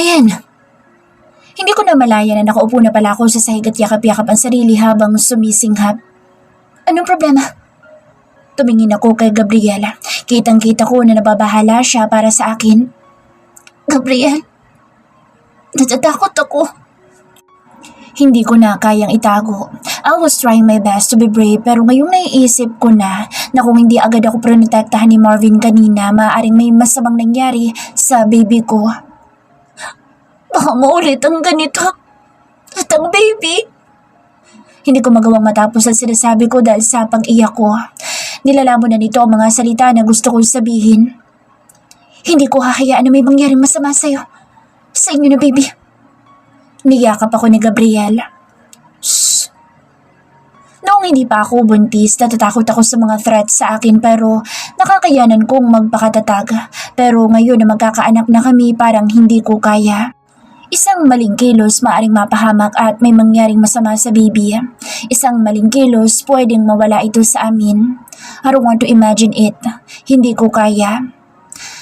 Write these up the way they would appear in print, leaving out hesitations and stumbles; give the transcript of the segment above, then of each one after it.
Ryan! Hindi ko na malaya na nakaupo na pala ako sa sahig at yakap-yakap ang sarili habang sumisinghap. Anong problema? Tumingin ako kay Gabriela. Kitang-kita ko na nababahala siya para sa akin. Gabriel, natatakot ako. Hindi ko na kayang itago. I was trying my best to be brave pero ngayong naiisip ko na kung hindi agad ako protektahan ni Marvin kanina, maaaring may masamang nangyari sa baby ko. Baka maulit ang ganito. At ang baby. Hindi ko magawang matapos ang sinasabi ko dahil sa pag-iyak ko. Nilalamon na nito ang mga salita na gusto kong sabihin. Hindi ko hahayaan na may mangyaring masama sa'yo. Sa inyo na baby. Niyakap ako ni Gabriel. Shh. Noong hindi pa ako buntis, natatakot ako sa mga threats sa akin pero nakakayanan kong magpakatatag. Pero ngayon na magkakaanak na kami parang hindi ko kaya. Isang maling kilos maaring mapahamak at may mangyaring masama sa baby. Isang maling kilos pwedeng mawala ito sa amin. I don't want to imagine it. Hindi ko kaya.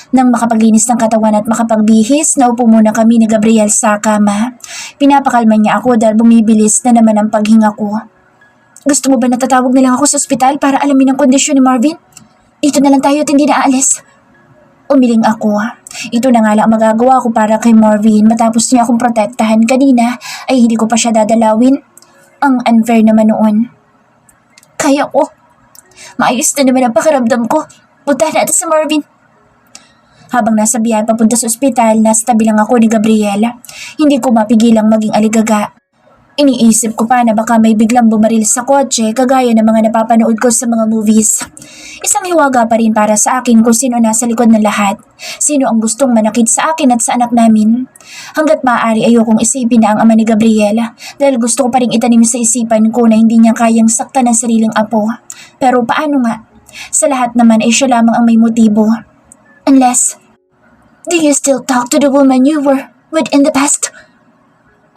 Nang makapaglinis ng katawan at makapagbihis, naupo muna kami ni Gabriel sa kama. Pinapakalma niya ako dahil bumibilis na naman ang paghinga ko. Gusto mo ba natatawag na lang ako sa ospital para alamin ang kondisyon ni Marvin? Dito na lang tayo at hindi na aalis. Umiling ako. Ito na nga lang ang magagawa ko para kay Marvin matapos niya akong protektahan kanina ay hindi ko pa siya dadalawin. Ang unfair naman noon. Kaya ko. Maayos na naman ang pakiramdam ko. Punta natin sa Marvin. Habang nasa biyahe papunta sa ospital, nasa tabi lang ako ni Gabriela. Hindi ko mapigilang maging aligaga. Iniisip ko pa na baka may biglang bumaril sa kotse kagaya ng mga napapanood ko sa mga movies. Isang hiwaga pa rin para sa akin kung sino nasa likod ng lahat. Sino ang gustong manakit sa akin at sa anak namin. Hanggat maaari ayokong isipin na ang ama ni Gabriela dahil gusto ko pa rin itanim sa isipan ko na hindi niya kayang saktan ng sariling apo. Pero paano nga? Sa lahat naman ay siya lamang ang may motibo. Unless, do you still talk to the woman you were with in the past?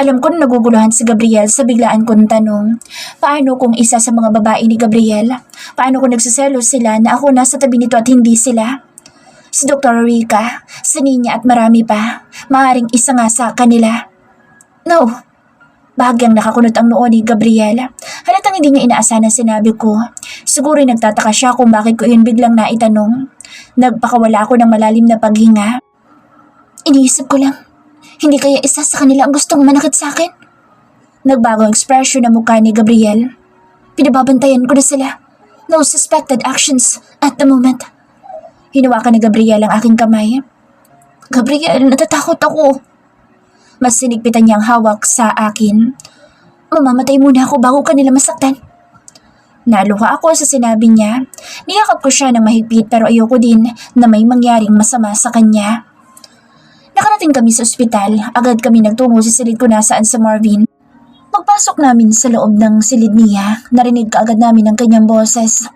Alam ko na naguguluhan si Gabriel sa biglaan kong tanong. Paano kung isa sa mga babae ni Gabriel? Paano kung nagsiselos sila na ako nasa tabi nito at hindi sila? Si Dr. Rica, si Nina at marami pa. Maaaring isa nga sa kanila. No. Bahagyang nakakunot ang noo ni Gabriel. Halatang hindi niya inaasahan ang sinabi ko. Siguro nagtataka siya kung bakit ko yun biglang naitanong. Nagpakawala ako ng malalim na paghinga. Iniisip ko lang, hindi kaya isa sa kanila ang gustong manakit sa akin? Nagbago ang ekspresyon ng mukha ni Gabriel. Pinababantayan ko na sila. No suspected actions at the moment. Hinawakan ni Gabriel ang aking kamay. Gabriel, natatakot ako. Mas sinigpitan niya ang hawak sa akin. Mamamatay muna ako bago kanila masaktan. Naluha ako sa sinabi niya. Niyakap ko siya ng mahigpit pero ayoko din na may mangyaring masama sa kanya. Nakarating kami sa ospital, agad kami nagtungo sa silid ko nasaan sa Marvin. Pagpasok namin sa loob ng silid niya, narinig kaagad namin ang kanyang boses.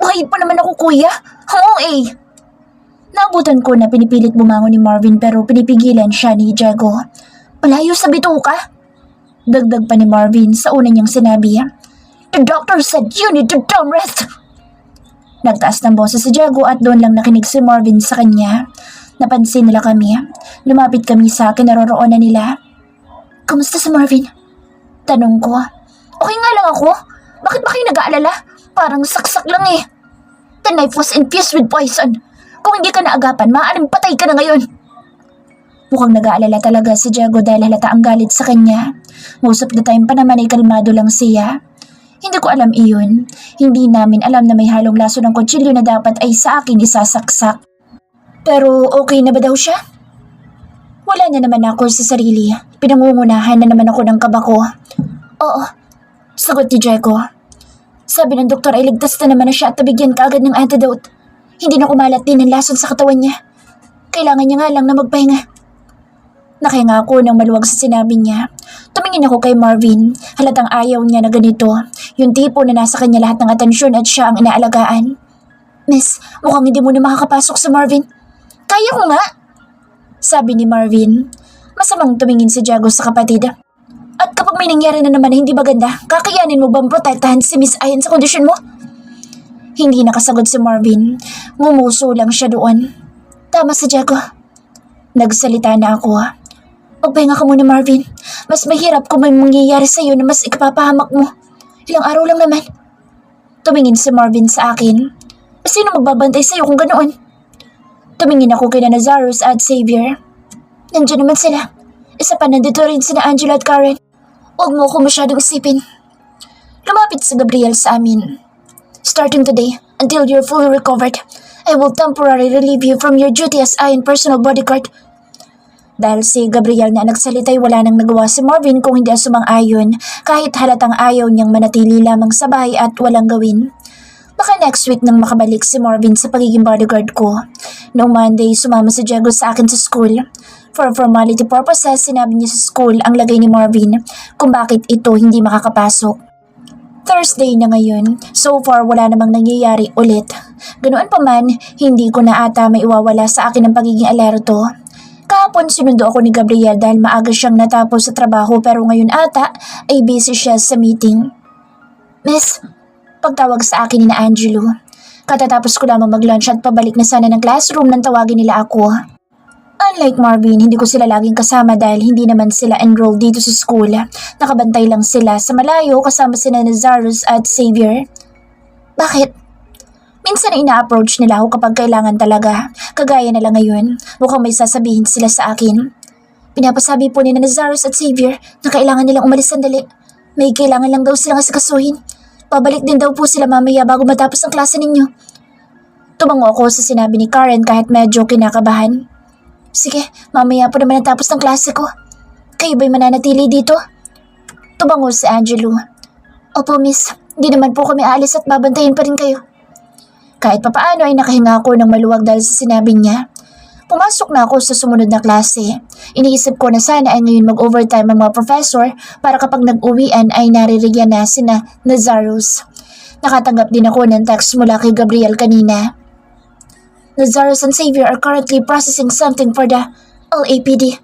Buhay pa naman ako kuya, oo eh. Naabutan ko na pinipilit bumangon ni Marvin pero pinipigilan siya ni Diego. Malayo sa bituka. Dagdag pa ni Marvin sa una niyang sinabi. The doctor said you need to down rest. Nagtaas ng boses si Diego at doon lang nakinig si Marvin sa kanya. Napansin nila kami. Lumapit kami sa kinaroroonan nila. Kamusta si Marvin? Tanong ko. Okay nga lang ako. Bakit ba kayo nag-aalala? Parang saksak lang eh. The knife was infused with poison. Kung hindi ka naagapan, maaaring patay ka na ngayon. Mukhang nag-aalala talaga si Diego dahil halata ang galit sa kanya. Most of the time pa naman ay kalmado lang siya. Hindi ko alam iyon. Hindi namin alam na may halong laso ng kutsilyo na dapat ay sa akin isasaksak. Pero okay na ba daw siya? Wala na naman ako sa sarili. Pinangungunahan na naman ako ng kaba ko. Oo, sagot ni Diego. Sabi ng doktor ay ligtas na naman na siya at nabigyan kaagad ng antidote. Hindi na kumalat din ang lason sa katawan niya. Kailangan niya nga lang na magpahinga. Nakahinga ako ng maluwag sa sinabi niya. Tumingin ako kay Marvin. Halatang ayaw niya na ganito. Yung tipo na nasa kanya lahat ng atensyon at siya ang inaalagaan. Miss, mukhang hindi mo na makakapasok sa Marvin. Kaya ko nga, sabi ni Marvin. Masamang tumingin si Diego sa kapatid. At kapag may nangyari na naman na hindi maganda, kakayanin mo bang protektahan si Miss ayon sa kondisyon mo? Hindi nakasagot si Marvin. Ngumuso lang siya doon. Tama si Diego. Nagsalita na ako. Magpahinga ka muna, Marvin. Mas mahirap kung may mangyayari sa'yo na mas ikapapahamak mo. Ilang araw lang naman. Tumingin si Marvin sa akin. Sino magbabantay sa'yo kung ganoon? Tumingin ako kina Nazarus at Xavier. Nandiyan naman sila. Isa pa nandito rin sina Angela at Karen. Huwag mo ako masyadong isipin. Lumapit si Gabriel sa amin. Starting today, until you're fully recovered, I will temporarily relieve you from your duty as I and personal bodyguard. Dahil si Gabriel na nagsalita'y wala nang nagawa si Marvin kung hindi sumang-ayon kahit halatang ayaw niyang manatili lamang sa bahay at walang gawin. Baka next week nang makabalik si Marvin sa pagiging bodyguard ko. Noong Monday, sumama si Diego sa akin sa school. For formality purposes, sinabi niya sa school ang lagay ni Marvin kung bakit ito hindi makakapasok. Thursday na ngayon, so far wala namang nangyayari ulit. Ganoon pa man, hindi ko na ata may iwawala sa akin ang pagiging alerto. Kahapon sinundo ako ni Gabriel dahil maaga siyang natapos sa trabaho pero ngayon ata ay busy siya sa meeting. Miss, pagtawag sa akin ni na Angelo. Katatapos ko lamang mag-lunch at pabalik na sana ng classroom nang tawagin nila ako. Unlike Marvin, hindi ko sila laging kasama dahil hindi naman sila enrolled dito sa school. Nakabantay lang sila sa malayo kasama sina Nazarus at Xavier. Bakit? Minsan ina-approach nila ako kapag kailangan talaga. Kagaya na lang ngayon, mukhang may sasabihin sila sa akin. Pinapasabi po ni Nazarus at Xavier na kailangan nilang umalis sandali. May kailangan lang daw silang asikasuhin. Pabalik din daw po sila mamaya bago matapos ang klase ninyo. Tumango ako sa sinabi ni Karen kahit medyo kinakabahan. Sige, mamaya po naman natapos ng klase ko. Kayo ba'y mananatili dito? Tumango si Angelo. Opo miss, di naman po kami aalis at babantayin pa rin kayo. Kahit papaano ay nakahinga ako ng maluwag dahil sa sinabi niya. Pumasok na ako sa sumunod na klase. Iniisip ko na sana ay ngayon mag-overtime ang mga professor para kapag nag-uwian ay naririgyan na sina Nazarus. Nakatanggap din ako ng text mula kay Gabriel kanina. Nazarus and Xavier are currently processing something for the LAPD.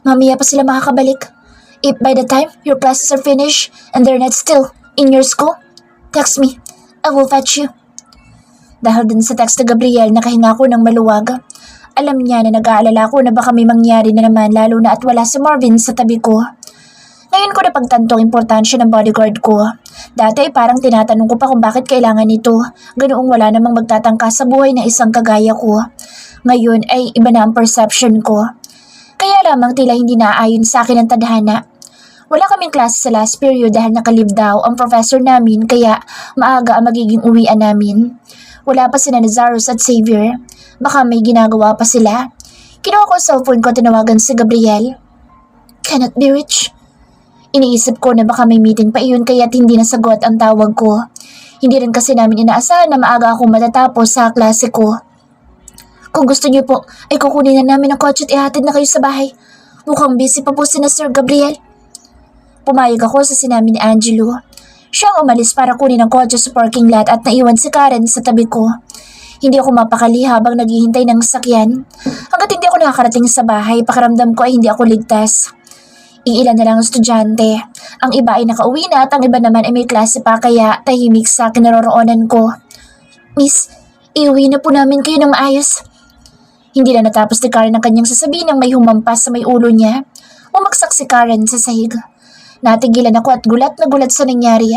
Mamaya pa sila makakabalik. If by the time your classes are finished and they're not still in your school, text me. I will fetch you. Dahil din sa text ni Gabriel, nakahinga ako ng maluwag. Alam niya na nag-aalala ko na baka may mangyari na naman lalo na at wala si Marvin sa tabi ko. Ngayon ko napagtanto ang importansya ng bodyguard ko. Dati ay parang tinatanong ko pa kung bakit kailangan ito. Ganoong wala namang magtatangka sa buhay na isang kagaya ko. Ngayon ay iba na ang perception ko. Kaya lamang tila hindi naaayon sa akin ang tadhana. Wala kaming klase sa last period dahil nakalib daw ang professor namin kaya maaga ang magiging uwian namin. Wala pa sina Nazarus at Xavier. Baka may ginagawa pa sila. Kinuha ko ang cellphone ko at tinawagan si Gabriel. Cannot be reached. Iniisip ko na baka may meeting pa iyon kaya't hindi nasagot ang tawag ko. Hindi rin kasi namin inaasahan na maaga akong matatapos sa klase ko. Kung gusto niyo po, ay kukunin na namin ang kotse at ihatid na kayo sa bahay. Mukhang busy pa po si na Sir Gabriel. Pumayag ako sa sinabi ni Angelo. Siyang umalis para kunin ang kotse sa parking lot at naiwan si Karen sa tabi ko. Hindi ako mapakali habang naghihintay ng sasakyan. Hanggat hindi ako nakakarating sa bahay, pakiramdam ko ay hindi ako ligtas. Iilan na lang ang estudyante. Ang iba ay nakauwi na at ang iba naman ay may klase pa kaya tahimik sa kinaroroonan ko. Miss, iuwi na po namin kayo ng maayos. Hindi na natapos ni Karen ang kanyang sasabihin nang may humampas sa may ulo niya. Umagsak si Karen sa sahig. Natigilan ako at gulat na gulat sa nangyari.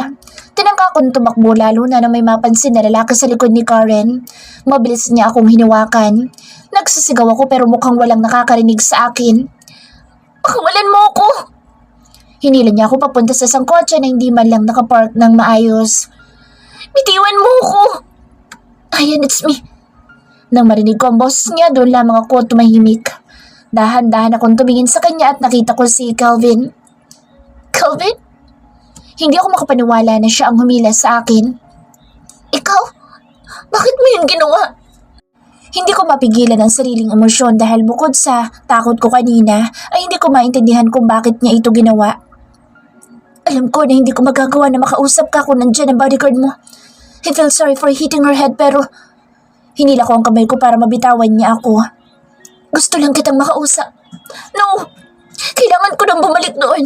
Tinangka akong tumakbo lalo na nang may mapansin na lalaki sa likod ni Karen. Mabilis niya akong hinawakan. Nagsisigaw ako pero mukhang walang nakakarinig sa akin. Pakawalan mo ako! Hinila niya ako papunta sa isang kotse na hindi man lang nakapark ng maayos. Bitiwan mo ako! Ayan, it's me. Nang marinig ko ang boses niya, doon lamang ako tumahimik. Dahan-dahan akong tumingin sa kanya at nakita ko si Calvin. Calvin? Hindi ako makapaniwala na siya ang humila sa akin. Ikaw? Bakit mo yun ginawa? Hindi ko mapigilan ang sariling emosyon dahil bukod sa takot ko kanina ay hindi ko maintindihan kung bakit niya ito ginawa. Alam ko na hindi ko magagawa na makausap ka kung nandyan ang bodyguard mo. I feel sorry for hitting her head pero hinila ko ang kamay ko para mabitawan niya ako. Gusto lang kitang makausap. No! Kailangan ko nang bumalik doon.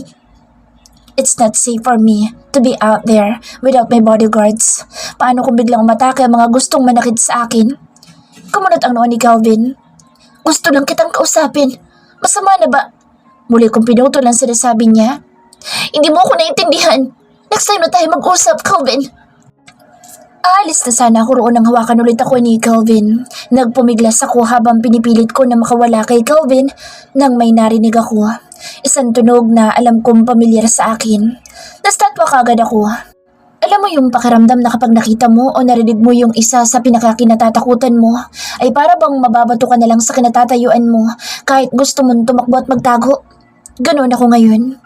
It's not safe for me to be out there without my bodyguards. Paano kung biglang umatake ang mga gustong manakit sa akin? Kumunot ang noo ni Calvin. Gusto lang kitang kausapin. Masama na ba? Muli kong pinutol ang sinasabi niya. Hindi mo ako naintindihan. Next time na tayo mag-usap, Calvin. Aalis na sana ako roon nang hawakan ulit ako ni Calvin. Nagpumiglas ako habang pinipilit ko na makawala kay Calvin nang may narinig ako. Isang tunog na alam kong pamilyar sa akin. Nastatwa kagad ako. Alam mo yung pakiramdam na kapag nakita mo o narinig mo yung isa sa pinakakinatatakutan mo, ay para bang mababato ka na lang sa kinatatayuan mo kahit gusto mong tumakbo at magtago? Ganoon ako ngayon.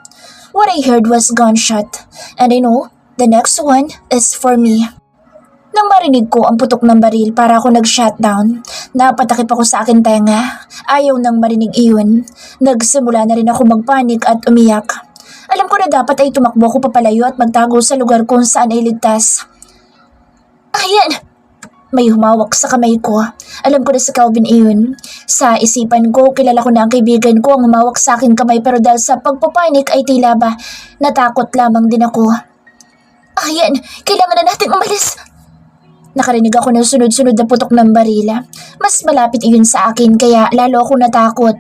What I heard was gunshot, and I know the next one is for me. Nang marinig ko ang putok ng baril para ako nag-shutdown, napatakip ako sa akin tenga. Ayaw nang marinig iyon. Nagsimula na rin ako magpanik at umiyak. Alam ko na dapat ay tumakbo ko papalayo at magtago sa lugar kung saan ay ligtas. Ayan! May humawak sa kamay ko. Alam ko na si Calvin iyon. Sa isipan ko, kilala ko na ang kaibigan ko ang humawak sa aking kamay pero dahil sa pagpapanik ay tila ba natakot lamang din ako. Ayan! Kailangan na natin umalis! Nakarinig ako ng sunod-sunod na putok ng barila. Mas malapit iyon sa akin kaya lalo ako natakot.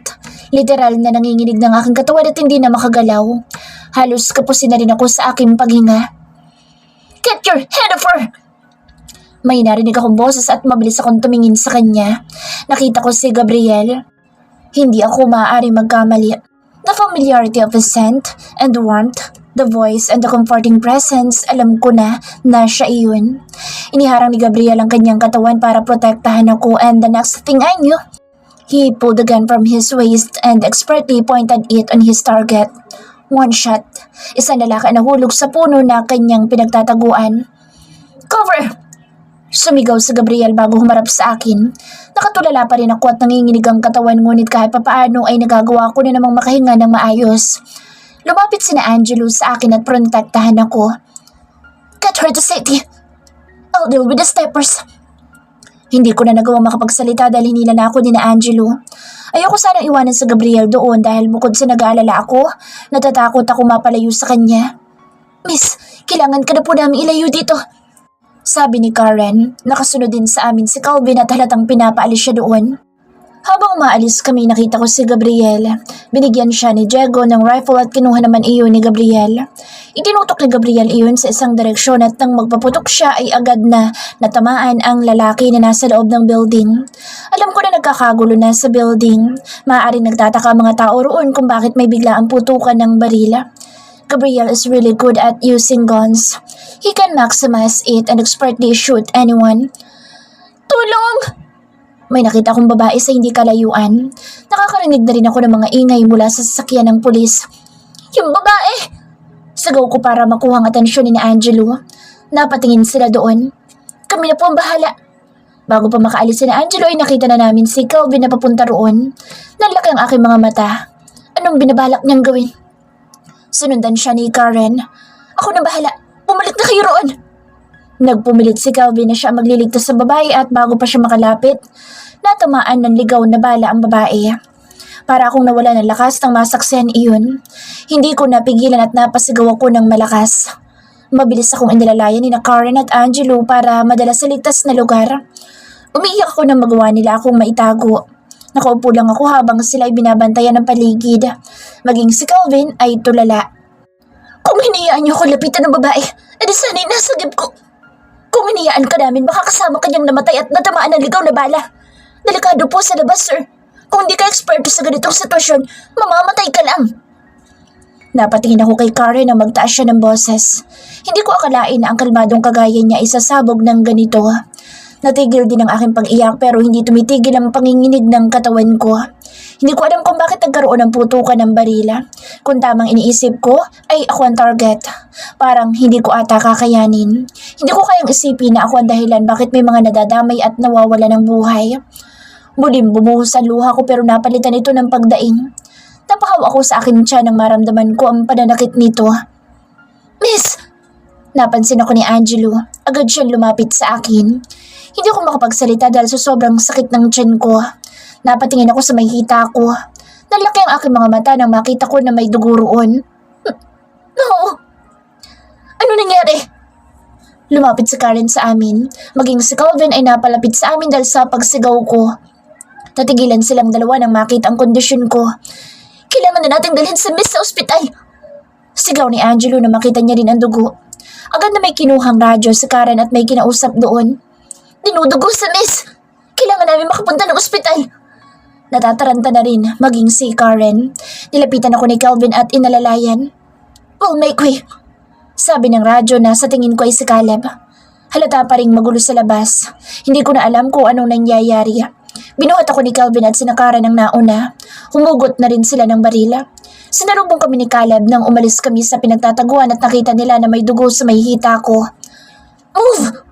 Literal na nanginginig ng aking katawan at hindi na makagalaw. Halos kapusin na rin ako sa aking paghinga. Get your head off her! May narinig akong boses at mabilis akong tumingin sa kanya. Nakita ko si Gabriel. Hindi ako maaari magkamali. The familiarity of his scent and the warmth, the voice and the comforting presence, alam ko na siya iyon. Iniharang ni Gabriel ang kanyang katawan para protektahan ako and the next thing I knew, he pulled the gun from his waist and expertly pointed it on his target. One shot. Isang lalaki na hulog sa puno na kanyang pinagtataguan. Cover! Sumigaw si Gabriel bago humarap sa akin. Nakatulala pa rin ako at nanginginig ang katawan ngunit kahit papaano ay nagagawa ko na namang makahinga ng maayos. Lumapit si Angelo sa akin at protektahan ako. Get her to safety. I'll deal with the steppers. Hindi ko na nagawang makapagsalita dahil hinila na ako ni Angelo. Ayoko sanang iwanan si Gabriel doon dahil bukod sa nag-aalala ako, natatakot ako mapalayo sa kanya. Miss, kailangan ka na po namin ilayo dito. Sabi ni Karen, nakasunod din sa amin si Calvin at halatang pinapaalis siya doon. Habang umaalis kami nakita ko si Gabriel. Binigyan siya ni Diego ng rifle at kinuha naman iyon ni Gabriel. Itinutok ni Gabriel iyon sa isang direksyon at nang magpaputok siya ay agad na natamaan ang lalaki na nasa loob ng building. Alam ko na nagkakagulo na sa building. Maaaring nagtataka ang mga tao roon kung bakit may biglaang putukan ng barila. Gabriel is really good at using guns. He can maximize it and expertly shoot anyone. Tulong! May nakita akong babae sa hindi kalayuan. Nakakarinig na rin ako ng mga ingay mula sa sasakyan ng pulis. Yung babae! Sigaw ko para makuha ang atensyon ni Angelo. Napatingin sila doon. Kami na po ang bahala. Bago pa makaalis si Angelo ay nakita na namin si Calvin na papunta roon. Nalaki ang aking mga mata. Anong binabalak niyang gawin? Sunundan siya ni Karen. Ako na bahala. Bumalik na kayo roon. Nagpumilit si Calvin na siya magliligtas sa babae at bago pa siya makalapit, natamaan ng ligaw na bala ang babae. Para akong nawala ng lakas nang masaksihan iyon. Hindi ko napigilan at napasigaw ako ng malakas. Mabilis akong inilalayan ni Karen at Angelo para madala sa ligtas na lugar. Umiiyak ako nang magawa nila akong maitago. Nakaupo lang ako habang sila ay binabantayan ng paligid. Maging si Calvin ay tulala. Kung hinayaan niyo ako lapitan ng babae, edi sana'y nasagip ko. Kung hinayaan ka namin, baka kasama kanyang namatay at natamaan ng ligaw na bala. Delikado po sa labas, sir. Kung hindi ka eksperto sa ganitong sitwasyon, mamamatay ka lang. Napatingin ako kay Karen na magtaas siya ng boses. Hindi ko akalain na ang kalmadong kagaya niya isasabog ng ganito. Natigil din ang aking pag-iyak pero hindi tumitigil ang panginginig ng katawan ko. Hindi ko alam kung bakit nagkaroon ng putukan ng barila. Kung tamang iniisip ko, ay ako ang target. Parang hindi ko ata kakayanin. Hindi ko kayang isipin na ako ang dahilan bakit may mga nadadamay at nawawala ng buhay. Muling bumuhos ang luha ko pero napalitan ito ng pagdaing. Napahaw ako sa akin tiyan nang maramdaman ko ang pananakit nito. Miss! Napansin ako ni Angelo. Agad siyang lumapit sa akin. Hindi ako makapagsalita dahil sa sobrang sakit ng tiyan ko. Napatingin ako sa may hita ko. Nalaki ang aking mga mata nang makita ko na may dugo roon. No! Ano nangyari? Lumapit si Karen sa amin. Maging si Calvin ay napalapit sa amin dahil sa pagsigaw ko. Natigilan silang dalawa nang makita ang kondisyon ko. Kailangan na nating dalhin si Miss sa ospital. Sigaw ni Angelo na makita niya rin ang dugo. Agad na may kinuhang radyo si Karen at may kinausap doon. Dinudugo si Miss! Kailangan namin makapunta ng ospital. Natataranta na rin maging si Karen. Nilapitan ako ni Calvin at inalalayan. We'll make way. Sabi ng radyo na sa tingin ko ay si Caleb. Halata pa ring magulo sa labas. Hindi ko na alam kung anong nangyayari. Binuhat ako ni Calvin at sinakaran ng nauna. Humugot na rin sila ng barila. Sinalubong kami ni Caleb nang umalis kami sa pinagtataguan at nakita nila na may dugo sa may hita ko. Move!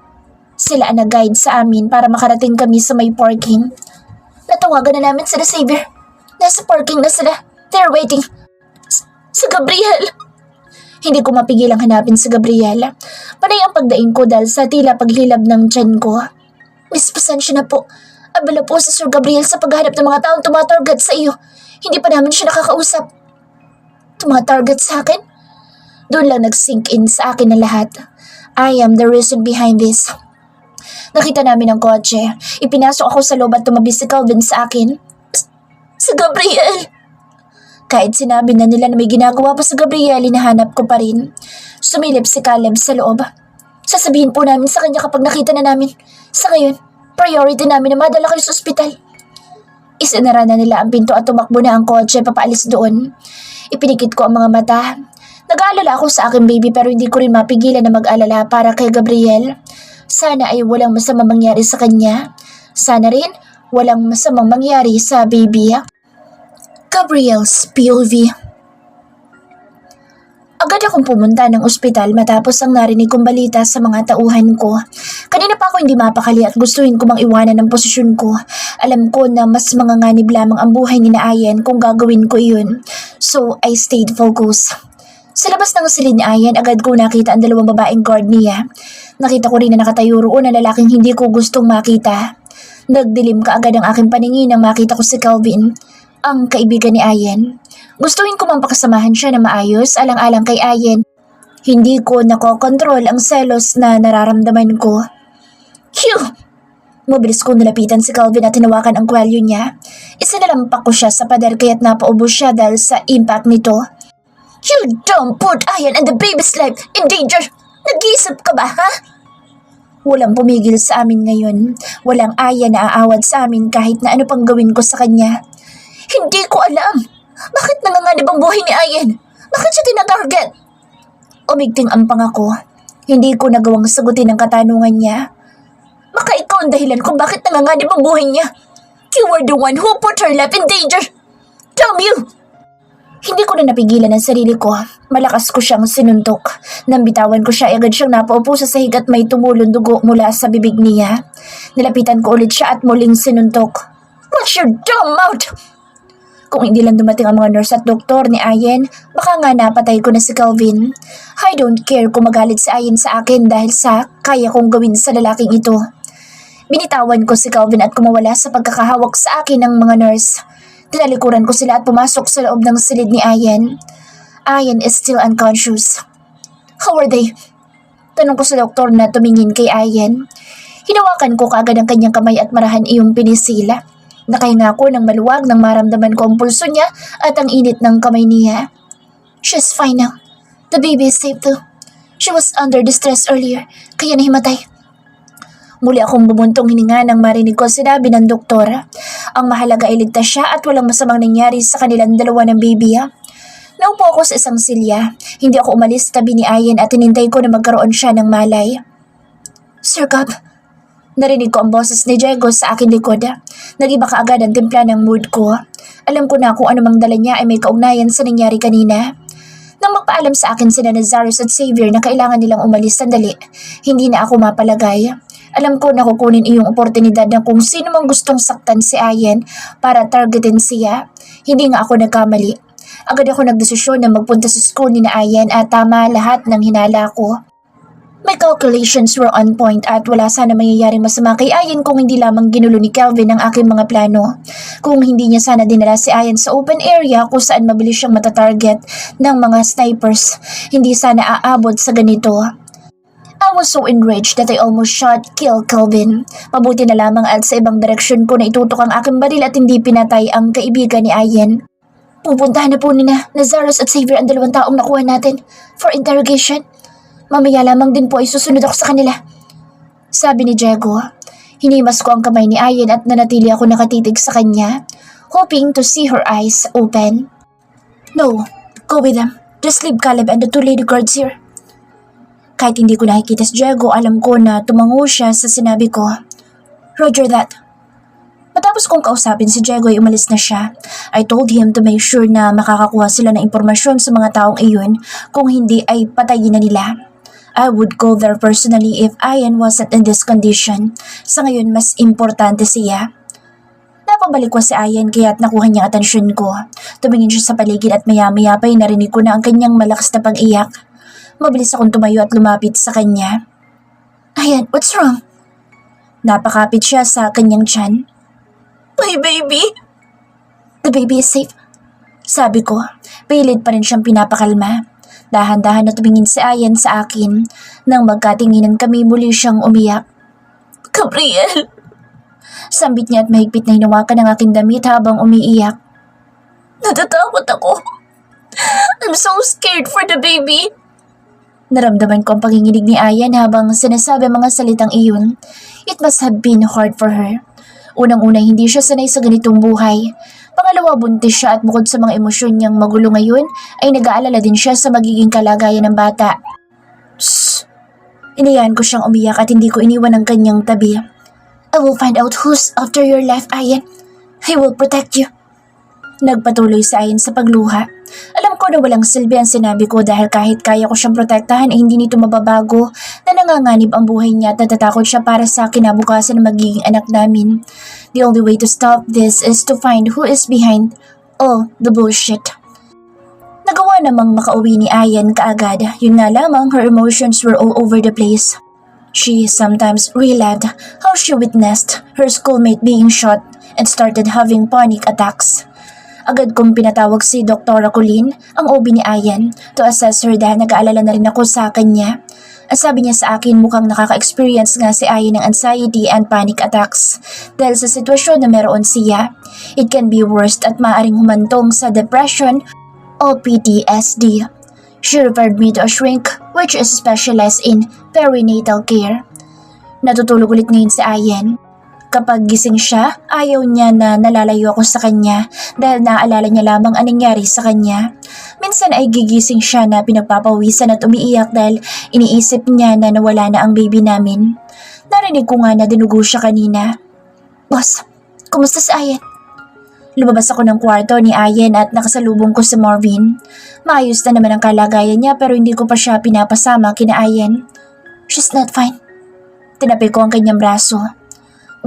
Sila ang nag-guide sa amin para makarating kami sa may parking. Natawagan na namin sila, Xavier. Nasa parking na sila. They're waiting. Sa Gabriel! Hindi ko mapigilang hanapin si Gabriela. Panay ang pagdaing ko dahil sa tila paghilab ng tiyan ko. Miss, pasensya na po. Abala po si Sir Gabriel sa paghanap ng mga taong tumatarget sa iyo. Hindi pa namin siya nakakausap. Tumatarget sa akin? Doon lang nag-sink in sa akin na lahat. I am the reason behind this. Nakita namin ang kotse. Ipinasok ako sa loob at tumabi si Calvin sa akin. Si Gabriel! Kahit sinabi na nila na may ginagawa pa sa Gabriel, hinahanap ko pa rin. Sumilip si Caleb sa loob. Sasabihin po namin sa kanya kapag nakita na namin. Sa ngayon, priority namin na madala kayo sa ospital. Isinara na nila ang pinto at tumakbo na ang kotse papaalis doon. Ipinikit ko ang mga mata. Nag-aalala ako sa aking baby pero hindi ko rin mapigilan na mag-alala para kay Gabriel. Sana ay walang masamang mangyari sa kanya. Sana rin walang masamang mangyari sa baby. Gabriel's POV. Agad akong pumunta ng ospital matapos ang narinig kong balita sa mga tauhan ko. Kanina pa ako hindi mapakali at gustuhin ko mang iwanan ang posisyon ko. Alam ko na mas manganganib lamang ang buhay ni Ayan kung gagawin ko iyon. So, I stayed focused. Sa labas ng silid ni Ayan, agad ko nakita ang dalawang babaeng guard niya. Nakita ko rin na nakatayo roon ang lalaking hindi ko gustong makita. Nagdilim kaagad ang aking paningin nang makita ko si Calvin, ang kaibigan ni Ayan. Gustuhin ko mang pakasamahan siya na maayos alang-alang kay Ayan. Hindi ko nakokontrol ang selos na nararamdaman ko. Phew! Mabilis kong nilapitan si Calvin at tinawakan ang kwelyo niya. Isinalampak ko siya sa pader kaya't napaubos siya dahil sa impact nito. You don't put Ayan and the baby's life in danger! Nag-iisip ka ba, ha? Walang pumigil sa amin ngayon. Walang Ayan na aawad sa amin kahit na ano pang gawin ko sa kanya. Hindi ko alam. Bakit nanganganib ang buhay ni Ayan? Bakit siya tinatarget? Umigting ang pangako. Hindi ko nagawang sagutin ang katanungan niya. Baka ikaw ang dahilan kung bakit nanganganib ang buhay niya. You were the one who put her life in danger. Damn you! Hindi ko na napigilan ang sarili ko. Malakas ko siyang sinuntok. Nang bitawan ko siya, agad siyang napaupo sa sahig at may tumulong dugo mula sa bibig niya. Nilapitan ko ulit siya at muling sinuntok. Watch your dumb mouth! Kung hindi lang dumating ang mga nurse at doktor ni Ayan, baka nga napatay ko na si Calvin. I don't care kung magalit si Ayan sa akin dahil sa kaya kong gawin sa lalaking ito. Binitawan ko si Calvin at kumawala sa pagkakahawak sa akin ng mga nurse. Tinalikuran ko sila at pumasok sa loob ng silid ni Ayan. Ayan is still unconscious. How are they? Tanong ko sa doktor na tumingin kay Ayan. Hinawakan ko kaagad ang kanyang kamay at marahan iyong pinisila. Nakahinga ko ng maluwag nang maramdaman ko ang pulso niya at ang init ng kamay niya. She's fine now. The baby is safe too. She was under distress earlier, kaya nahimatay. Muli akong bumuntong hininga nang marinig ko sinabi ng doktor. Ang mahalaga ay ligtas siya at walang masamang nangyari sa kanilang dalawa ng baby. Naupo ako sa isang silya. Hindi ako umalis tabi ni Ayan at hinintay ko na magkaroon siya ng malay. Sir Gab, narinig ko ang boses ni Diego sa aking likod. Nag-iba kaagad ang timpla ng mood ko. Alam ko na kung anumang dala niya ay may kaugnayan sa nangyari kanina. Nang magpaalam sa akin sina Nazarus at Xavier na kailangan nilang umalis sandali, hindi na ako mapalagay. Alam ko na kukunin iyong oportunidad ng kung sino mang gustong saktan si Ayan para targetin siya. Hindi nga ako nagkamali. Agad ako nagdesisyon na magpunta sa school ni na Ayan at tama lahat ng hinala ko. My calculations were on point at wala sana mangyayaring masama kay Ayan kung hindi lamang ginulo ni Kelvin ang aking mga plano. Kung hindi niya sana dinala si Ayan sa open area kung saan mabilis siyang matatarget ng mga snipers, hindi sana aabot sa ganito. I was so enraged that I almost kill Kelvin. Mabuti na lamang at sa ibang direksyon ko na itutok ang aking baril at hindi pinatay ang kaibigan ni Ayan. Pupuntahan na po ni na Lazarus at Xavier ang dalawang taong nakuha natin for interrogation. Mamaya lamang din po ay susunod ako sa kanila. Sabi ni Diego. Hinimas ko ang kamay ni Ayen at nanatili ako nakatitig sa kanya, hoping to see her eyes open. No, go with them. Just leave Caleb and the two lady guards here. Kahit hindi ko nakikita si Diego, alam ko na tumango siya sa sinabi ko. Roger that. Matapos kong kausapin si Diego ay umalis na siya. I told him to make sure na makakakuha sila ng impormasyon sa mga taong iyon, kung hindi ay patayin na nila. I would go there personally if Ayan wasn't in this condition. Sa ngayon, mas importante siya. Napabalik ko si Ayan kaya't nakuha niyang atensyon ko. Tumingin siya sa paligid at maya-maya pa'y narinig ko na ang kanyang malakas na pag-iyak. Mabilis akong tumayo at lumapit sa kanya. Ayan, what's wrong? Napakapit siya sa kanyang tiyan. My baby! The baby is safe. Sabi ko, pilit pa rin siyang pinapakalma. Dahan-dahan na tumingin si Ayan sa akin. Nang magkatinginan kami, muli siyang umiyak. Gabriel! Sambit niya at mahigpit na hinawakan ang aking damit habang umiiyak. Natatakot ako. I'm so scared for the baby. Naramdaman ko ang panginginig ni Ayan habang sinasabi mga salitang iyon. It must have been hard for her. Unang-una, hindi siya sanay sa ganitong buhay. Pangalawa, buntis siya at bukod sa mga emosyon niyang magulo ngayon, ay nag-aalala din siya sa magiging kalagayan ng bata. Shh! Inayaan ko siyang umiyak at hindi ko iniwan ang kanyang tabi. I will find out who's after your life, Ayan. I will protect you. Nagpatuloy si Ayan sa pagluha. Alam ko na walang silbi ang sinabi ko dahil kahit kaya ko siyang protektahan ay hindi nito mababago na nanganganib ang buhay niya at natatakot siya para sa kinabukasan ng magiging anak namin. The only way to stop this is to find who is behind all the bullshit. Nagawa namang makauwi ni Ayan kaagad. Yun nga lamang, her emotions were all over the place. She sometimes relived how she witnessed her schoolmate being shot and started having panic attacks. Agad kong pinatawag si Dr. Colleen, ang OB ni Ayan, to assess her dahil nag-aalala na rin ako sa kanya. Ang sabi niya sa akin, mukhang nakaka-experience nga si Ayan ng anxiety and panic attacks. Dahil sa sitwasyon na meron siya, it can be worse at maaaring humantong sa depression o PTSD. She referred me to a shrink which is specialized in perinatal care. Natutulog ulit ngayon si Ayan. Kapag gising siya, ayaw niya na nalalayo ako sa kanya dahil naaalala niya lamang ang nangyari sa kanya. Minsan ay gigising siya na pinagpapawisan at umiiyak dahil iniisip niya na nawala na ang baby namin. Narinig ko nga na dinugo siya kanina. Boss, kumusta si Ayan? Lumabas ako ng kwarto ni Ayan at nakasalubong ko si Marvin. Maayos na naman ang kalagayan niya pero hindi ko pa siya pinapasama kina Ayan. She's not fine. Tinapi ko ang kanyang braso.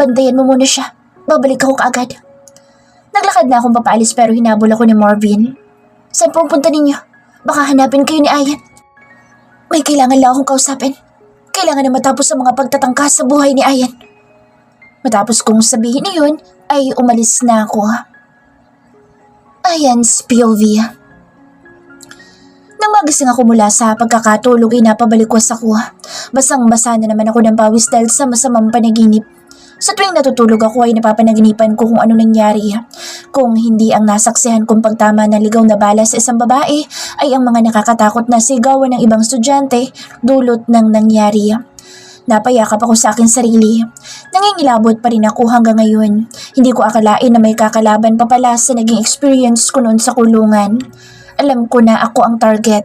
Bantayan mo muna siya. Babalik ako kaagad. Naglakad na akong papaalis pero hinabol ako ni Marvin. Saan pupunta ninyo? Baka hanapin kayo ni Ayan. May kailangan lang akong kausapin. Kailangan na matapos ang mga pagtatangka sa buhay ni Ayan. Matapos kong sabihin iyon, ay umalis na ako. Ayan's POV. Nang magising ako mula sa pagkakatulog ay napabalikwas ako. Basang-basa na naman ako ng pawis dahil sa masamang panaginip. Sa tuwing natutulog ako ay napapanaginipan ko kung ano nangyari. Kung hindi ang nasaksihan kong pagtama ng ligaw na bala sa isang babae ay ang mga nakakatakot na sigawan ng ibang estudyante dulot ng nangyari. Napayakap ako sa aking sarili. Nangingilabot pa rin ako hanggang ngayon. Hindi ko akalain na may kakalaban pa pala sa naging experience ko noon sa kulungan. Alam ko na ako ang target.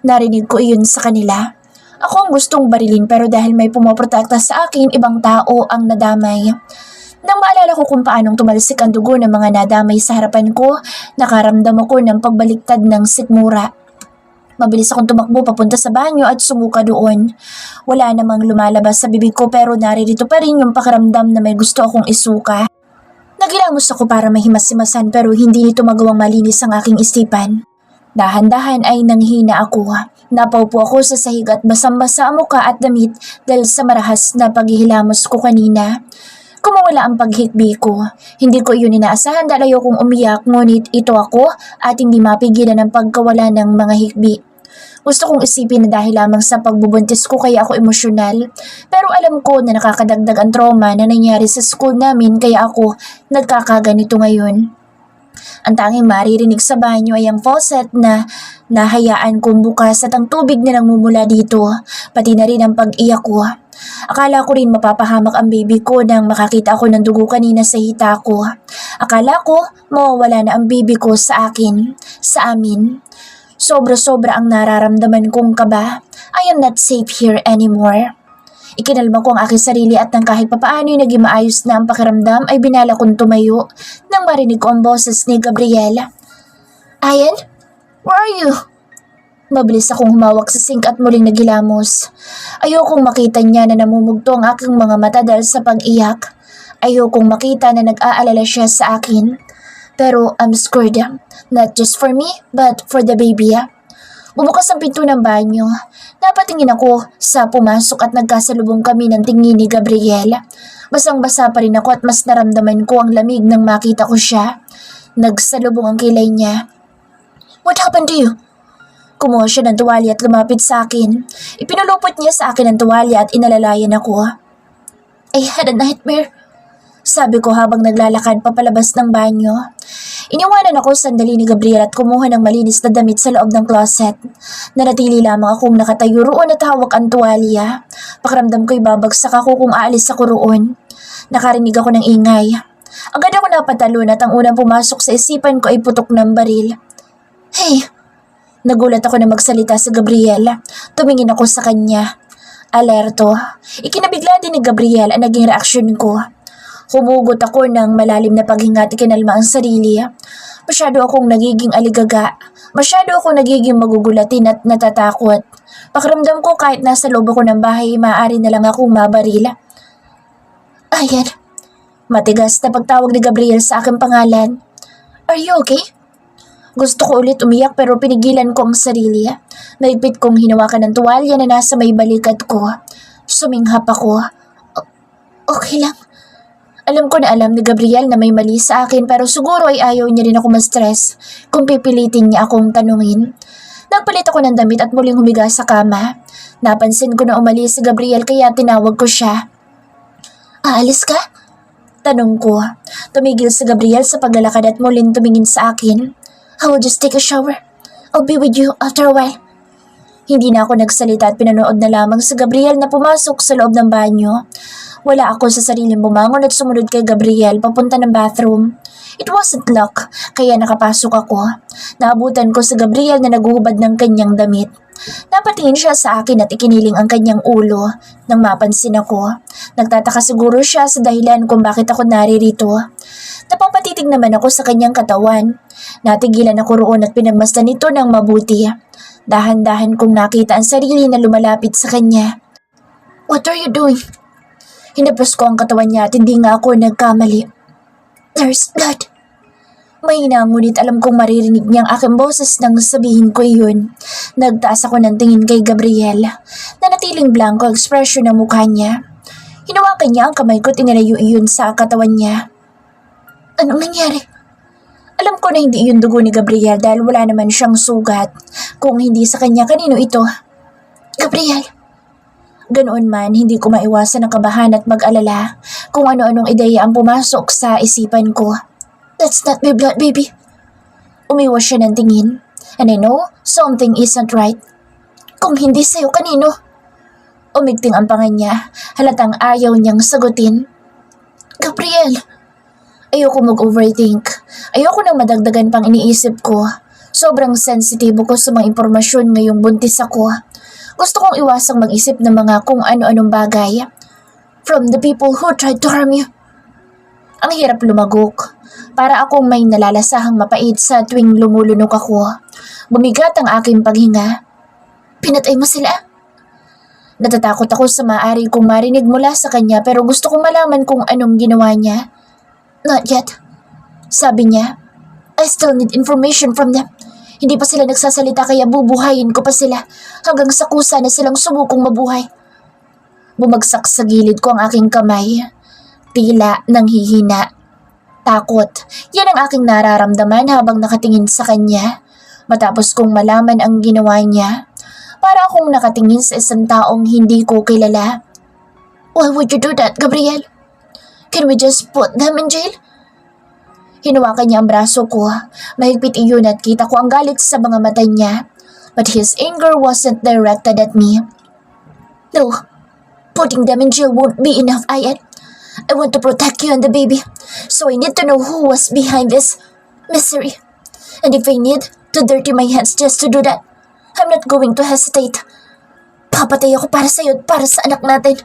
Narinig ko iyon sa kanila. Ako ang gustong barilin pero dahil may pumoprotekta sa akin, ibang tao ang nadamay. Nang maalala ko kung paanong tumalsik ang dugo ng mga nadamay sa harapan ko, nakaramdam ako ng pagbaliktad ng sikmura. Mabilis akong tumakbo papunta sa banyo at sumuka doon. Wala namang lumalabas sa bibig ko pero naririto pa rin yung pakiramdam na may gusto akong isuka. Nagilamos ako para mahimas-himasan pero hindi nito magawang malinis ang aking isipan. Dahan-dahan ay nanghina ako. Napaupo ako sa sahig at basang-basa ang muka at damit dahil sa marahas na paghihilamos ko kanina. Kumawala ang paghikbi ko. Hindi ko iyon inaasahan dahil ayokong umiyak ngunit ito ako at hindi mapigilan ang pagkawala ng mga hikbi. Gusto kong isipin na dahil lamang sa pagbubuntis ko kaya ako emosyonal. Pero alam ko na nakakadagdag ang trauma na nangyari sa school namin kaya ako nagkakaganito ngayon. Ang tanging maririnig sa banyo ay ang faucet na nahayaan kong bukas at ang tubig na namumula dito, pati na rin ang pag-iyak ko. Akala ko rin mapapahamak ang baby ko nang makakita ako ng dugo kanina sa hita ko. Akala ko mawawala na ang baby ko sa akin, sa amin. Sobra-sobra ang nararamdaman kong kaba. I am not safe here anymore. Ikinalma ko ang aking sarili at nang kahit papaano yung naging maayos na ang pakiramdam ay binala kong tumayo nang marinig ko ang boses ni Gabriela. Ayan? Where are you? Mabilis akong humawak sa sink at muling nagilamos. Ayokong makita niya na namumugto ang aking mga mata dahil sa pag-iyak. Ayokong makita na nag-aalala siya sa akin. Pero I'm scared. Not just for me, but for the baby. Bumukas ang pinto ng banyo. Napatingin ako sa pumasok at nagkasalubong kami ng tingin ni Gabriel. Basang-basa pa rin ako at mas naramdaman ko ang lamig nang makita ko siya. Nagsalubong ang kilay niya. What happened to you? Kumuha siya ng tuwalya at lumapit sa akin. Ipinulupot niya sa akin ang tuwalya at inalalayan ako. I had a nightmare, sabi ko habang naglalakad papalabas ng banyo. Iniwanan ako sandali ni Gabriel at kumuha ng malinis na damit sa loob ng closet. Nanatili lamang akong nakatayo roon at hawak ang tuwalya. Pakiramdam ko'y babagsak ako kung aalis ako roon. Nakarinig ako ng ingay. Agad ako napatalon at ang unang pumasok sa isipan ko ay putok ng baril. Hey! Nagulat ako na magsalita sa Gabriel. Tumingin ako sa kanya. Alerto. Ikinabigla din ni Gabriel ang naging reaksyon ko. Humugot ako ng malalim na paghinga at ikinalma ang sarili. Masyado akong nagiging aligaga. Masyado akong nagiging magugulatin at natatakot. Pakiramdam ko kahit nasa loob ako ng bahay, maaari na lang akong mabaril. Ayan. Matigas na pagtawag ni Gabriel sa aking pangalan. Are you okay? Gusto ko ulit umiyak pero pinigilan ko ang sarili. Naigpit kong hinawakan ng tuwalya na nasa may balikat ko. Suminghap ako. Okay lang. Alam ko na alam ni Gabriel na may mali sa akin pero siguro ay ayaw niya rin ako ma-stress kung pipilitin niya akong tanungin. Nagpalit ako ng damit at muling humiga sa kama. Napansin ko na umalis si Gabriel kaya tinawag ko siya. Aalis ka? Tanong ko. Tumigil si Gabriel sa paglalakad at muling tumingin sa akin. I will just take a shower. I'll be with you after a while. Hindi na ako nagsalita at pinanood na lamang si Gabriel na pumasok sa loob ng banyo. Wala ako sa sariling bumangon at sumunod kay Gabriel papunta ng bathroom. It wasn't locked, kaya nakapasok ako. Naabutan ko si Gabriel na naguhubad ng kanyang damit. Napatingin siya sa akin at ikiniling ang kanyang ulo nang mapansin ako. Nagtataka siguro siya sa dahilan kung bakit ako naririto. Napapatitig naman ako sa kanyang katawan. Natigilan ako roon at pinagmasdan nito ng mabuti. Dahan-dahan kong nakita ang sarili na lumalapit sa kanya. What are you doing? Hinapos ko ang katawan niya at hindi nga ako nagkamali. There's blood. Mahina ngunit alam kong maririnig niya ang aking boses nang sabihin ko iyon. Nagtaas ako ng tingin kay Gabriel. Nanatiling blanco ang ekspresyon ng mukha niya. Hinawakan niya ang kamay ko at inalayo iyon sa katawan niya. Anong nangyari? Alam ko na hindi iyon dugo ni Gabriel dahil wala naman siyang sugat. Kung hindi sa kanya, kanino ito? Gabriel! Ganoon man, hindi ko maiwasan ang kabahan at mag-alala kung ano-anong ideya ang pumasok sa isipan ko. That's not my blood, baby. Umiwas siya ng tingin. And I know something isn't right. Kung hindi sa'yo, kanino? Umigting ang panga niya. Halatang ayaw niyang sagutin. Gabriel! Ayoko mag-overthink. Ayoko nang madagdagan pang iniisip ko. Sobrang sensitibo ko sa mga impormasyon ngayong buntis ako. Gusto kong iwasang mag-isip ng mga kung ano-anong bagay. From the people who tried to harm you. Ang hirap lumagok. Para akong may nalalasahang mapait sa tuwing lumulunok ako. Bumigat ang aking paghinga. Pinatay mo sila? Natatakot ako sa maaari kong marinig mula sa kanya pero gusto kong malaman kung anong ginawa niya. Not yet. Sabi niya, I still need information from them. Hindi pa sila nagsasalita kaya bubuhayin ko pa sila hanggang sa kusa na silang subukong mabuhay. Bumagsak sa gilid ko ang aking kamay. Tila nanghihina. Takot. Yan ang aking nararamdaman habang nakatingin sa kanya. Matapos kong malaman ang ginawa niya. Para akong nakatingin sa isang taong hindi ko kilala. Why would you do that, Gabriel? Can we just put them in jail? Hinawakan niya ang braso ko. Mahigpit iyon at kita ko ang galit sa mga mata niya. But his anger wasn't directed at me. No, putting them in jail won't be enough, Ayat. I want to protect you and the baby, so I need to know who was behind this misery. And if I need to dirty my hands just to do that, I'm not going to hesitate. Papatay ako para sa'yo at para sa anak natin.